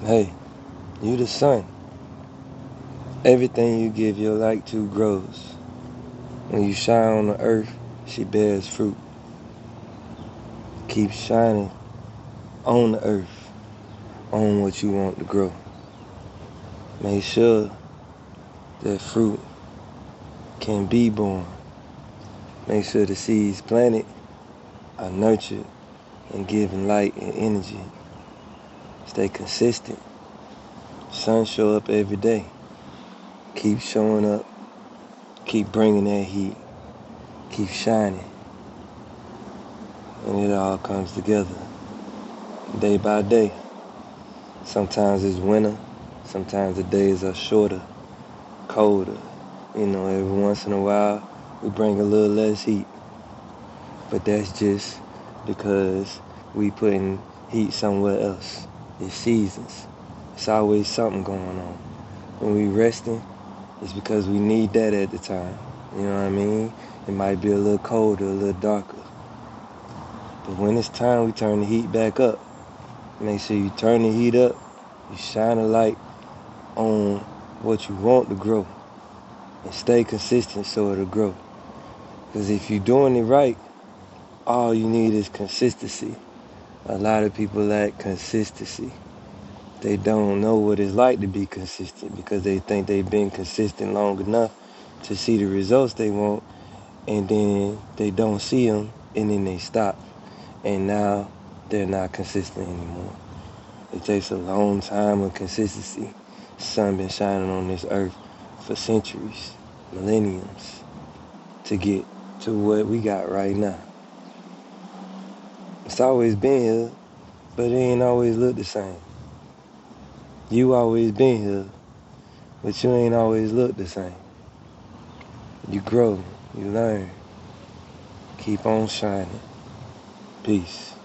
Hey, you the sun. Everything you give your light to grows. When you shine on the earth, she bears fruit. Keep shining on the earth, on what you want to grow. Make sure that fruit can be born. Make sure the seeds planted are nurtured and given light and energy. Stay consistent. Sun show up every day. Keep showing up. Keep bringing that heat. Keep shining. And it all comes together day by day. Sometimes it's winter. Sometimes the days are shorter, colder. Every once in a while we bring a little less heat. But that's just because we putting heat somewhere else. It's seasons. It's always something going on. When we resting, it's because we need that at the time. You know what I mean? It might be a little colder, a little darker. But when it's time, we turn the heat back up. Make sure you turn the heat up. You shine a light on what you want to grow. And stay consistent so it'll grow. Because if you're doing it right, all you need is consistency. A lot of people lack consistency. They don't know what it's like to be consistent because they think they've been consistent long enough to see the results they want, and then they don't see them, and then they stop. And now they're not consistent anymore. It takes a long time of consistency. The sun been shining on this earth for centuries, millenniums, to get to what we got right now. It's always been here, but it ain't always looked the same. You always been here, but you ain't always looked the same. You grow, you learn, keep on shining. Peace.